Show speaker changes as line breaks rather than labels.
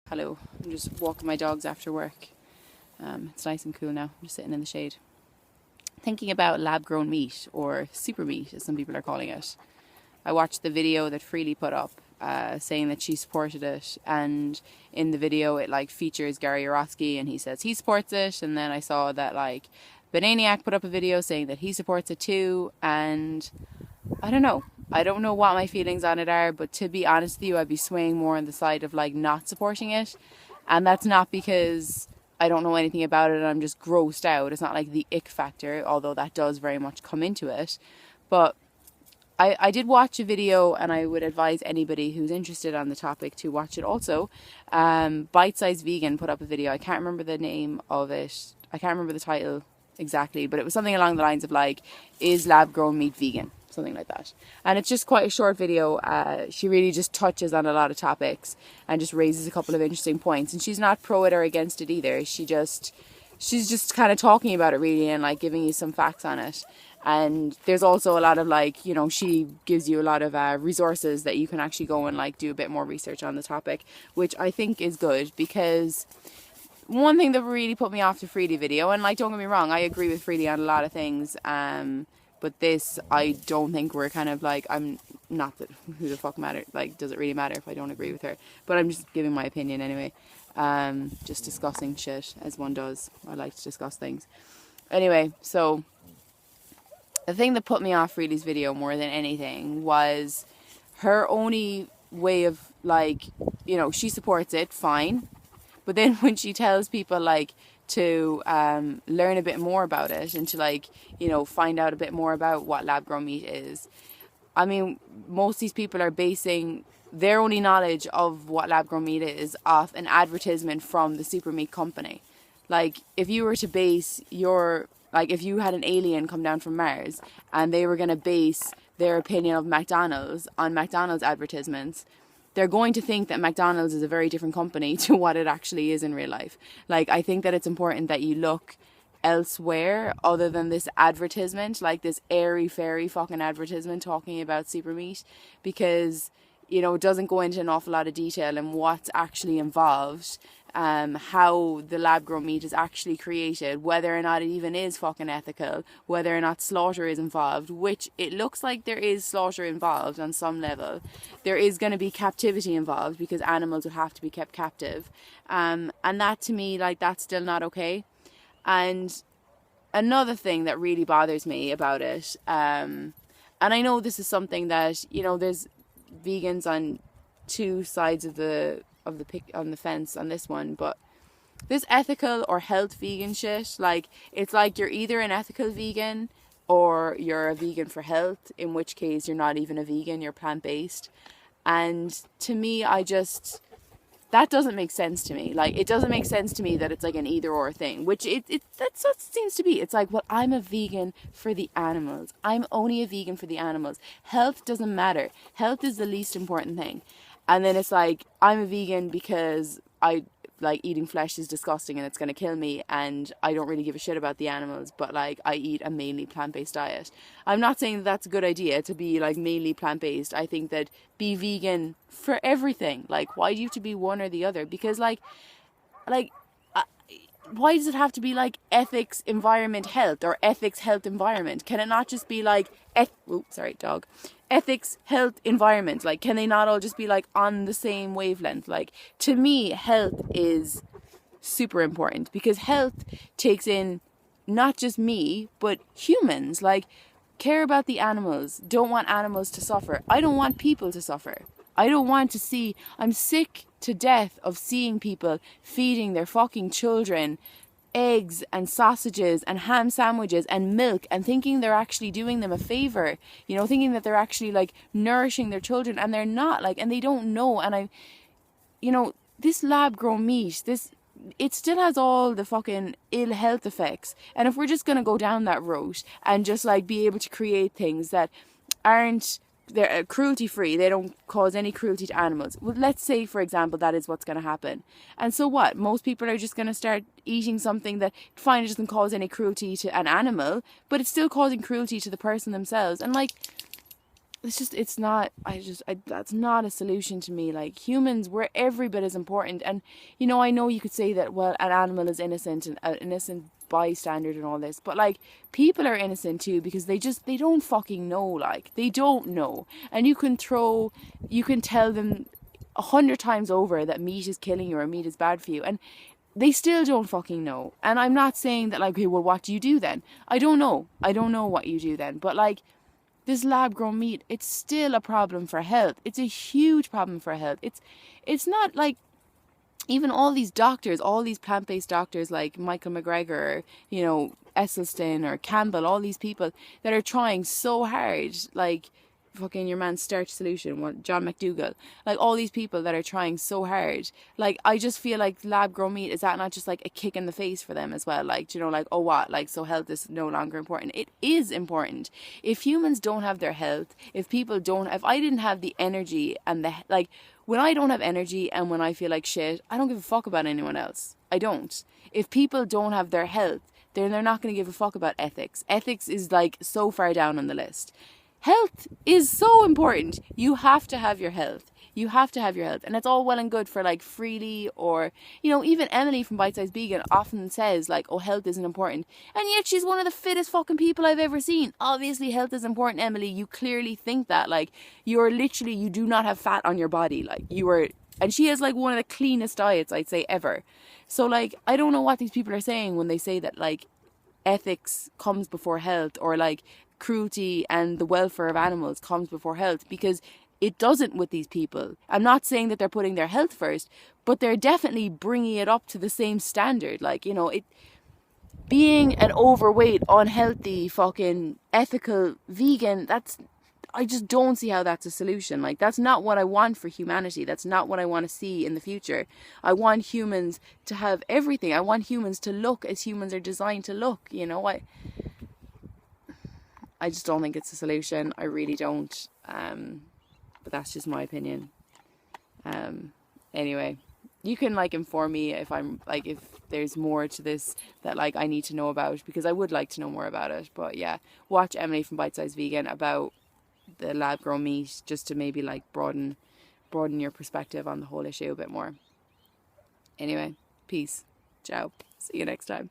Hello, I'm just walking my dogs after work. It's nice and cool now. I'm just sitting in the shade. Thinking about lab-grown meat, or super meat as some people are calling it. I watched the video that Freely put up saying that she supported it, and in the video it features Gary Yourofsky and he says he supports it, and then I saw that Bananiac put up a video saying that he supports it too, and I don't know what my feelings on it are, but to be honest with you, I'd be swaying more on the side of not supporting it. And that's not because I don't know anything about it and I'm just grossed out. It's not like the ick factor, although that does very much come into it. But I did watch a video, and I would advise anybody who's interested on the topic to watch it also. Bite Size Vegan put up a video. I can't remember the name of it. I can't remember the title exactly, but it was something along the lines of is lab grown meat vegan? Something like that. And it's just quite a short video. She really just touches on a lot of topics and just raises a couple of interesting points. And she's not pro it or against it either. She's just kind of talking about it really, and giving you some facts on it. And there's also a lot of she gives you a lot of resources that you can actually go and do a bit more research on the topic, which I think is good, because one thing that really put me off the Freely video, and don't get me wrong, I agree with Freely on a lot of things, but this, I don't think we're I'm not that, who the fuck matter, does it really matter if I don't agree with her? But I'm just giving my opinion anyway. Just discussing shit, as one does. I like to discuss things. Anyway, so the thing that put me off Freely's video more than anything was her only way of, she supports it, fine. But then when she tells people, to learn a bit more about it and to find out a bit more about what lab grown meat is. I mean, most of these people are basing their only knowledge of what lab grown meat is off an advertisement from the super meat company. If you were to base if you had an alien come down from Mars and they were going to base their opinion of McDonald's on McDonald's advertisements, they're going to think that McDonald's is a very different company to what it actually is in real life. I think that it's important that you look elsewhere other than this advertisement, this airy-fairy fucking advertisement talking about super meat, because, it doesn't go into an awful lot of detail in what's actually involved, how the lab-grown meat is actually created, whether or not it even is fucking ethical, whether or not slaughter is involved, which it looks like there is slaughter involved on some level. There is going to be captivity involved because animals would have to be kept captive. And that to me, that's still not okay. And another thing that really bothers me about it, and I know this is something that, there's vegans on two sides of the on the fence on this one, but this ethical or health vegan shit, it's you're either an ethical vegan or you're a vegan for health, in which case you're not even a vegan, you're plant-based. And to me, that doesn't make sense to me. It doesn't make sense to me that it's an either or thing, which that's what it seems to be. It's well, I'm a vegan for the animals. I'm only a vegan for the animals. Health doesn't matter. Health is the least important thing. And then it's I'm a vegan because I eating flesh is disgusting and it's going to kill me, and I don't really give a shit about the animals, but I eat a mainly plant-based diet. I'm not saying that that's a good idea to be mainly plant-based. I think that be vegan for everything. Why do you have to be one or the other? Because why does it have to be ethics, environment, health, or ethics, health, environment? Can it not just be ethics, health, environment? Can they not all just be on the same wavelength? To me, health is super important, because health takes in not just me, but humans. Care about the animals, don't want animals to suffer. I don't want people to suffer. I don't want to see, I'm sick to death of seeing people feeding their fucking children eggs and sausages and ham sandwiches and milk and thinking they're actually doing them a favor, thinking that they're actually nourishing their children, and they're not, and they don't know. And this lab grown meat, it still has all the fucking ill health effects. And if we're just going to go down that route and just be able to create things that aren't, they're cruelty free, they don't cause any cruelty to animals. Well, let's say, for example, that is what's going to happen. And so what? Most people are just going to start eating something that, fine, it doesn't cause any cruelty to an animal, but it's still causing cruelty to the person themselves. And it's not, that's not a solution to me. Like, humans, we're every bit as important. And, you know, I know you could say that, well, an animal is innocent and an innocent bystander and all this, but like, people are innocent too, because they don't fucking know, like, they don't know. And you can tell them 100 times over that meat is killing you or meat is bad for you, and they still don't fucking know. And I'm not saying that, like, okay, well, what do you do then? I don't know what you do then, but like, this lab grown meat, it's still a problem for health. It's a huge problem for health. It's not like, even all these doctors, all these plant-based doctors like Michael McGregor, you know, Esselstyn or Campbell, all these people that are trying so hard, like fucking your man Starch Solution, John McDougall, like all these people that are trying so hard. Like, I just feel like lab grown meat, is that not just like a kick in the face for them as well? Like, you know, like, oh what, like, so health is no longer important? It is important. If humans don't have their health, if I didn't have the energy and the, like, when I don't have energy and when I feel like shit, I don't give a fuck about anyone else. I don't. If people don't have their health, then they're not going to give a fuck about ethics. Ethics is like so far down on the list. Health is so important. You have to have your health. You have to have your health. And it's all well and good for like Freely, or, you know, even Emily from Bite Size Vegan often says like, oh, health isn't important. And yet she's one of the fittest fucking people I've ever seen. Obviously health is important, Emily. You clearly think that. Like, you're literally, you do not have fat on your body. Like, and she has like one of the cleanest diets, I'd say, ever. So like, I don't know what these people are saying when they say that like ethics comes before health, or like cruelty and the welfare of animals comes before health, because it doesn't with these people. I'm not saying that they're putting their health first, but they're definitely bringing it up to the same standard. Like, you know, being an overweight, unhealthy, fucking ethical vegan, I just don't see how that's a solution. Like, that's not what I want for humanity. That's not what I want to see in the future. I want humans to have everything. I want humans to look as humans are designed to look, you know. I just don't think it's a solution. I really don't. But that's just my opinion. Anyway, you can like inform me if there's more to this that like I need to know about, because I would like to know more about it. But yeah, watch Emily from Bite Size Vegan about the lab grown meat, just to maybe like broaden your perspective on the whole issue a bit more. Anyway, peace. Ciao. See you next time.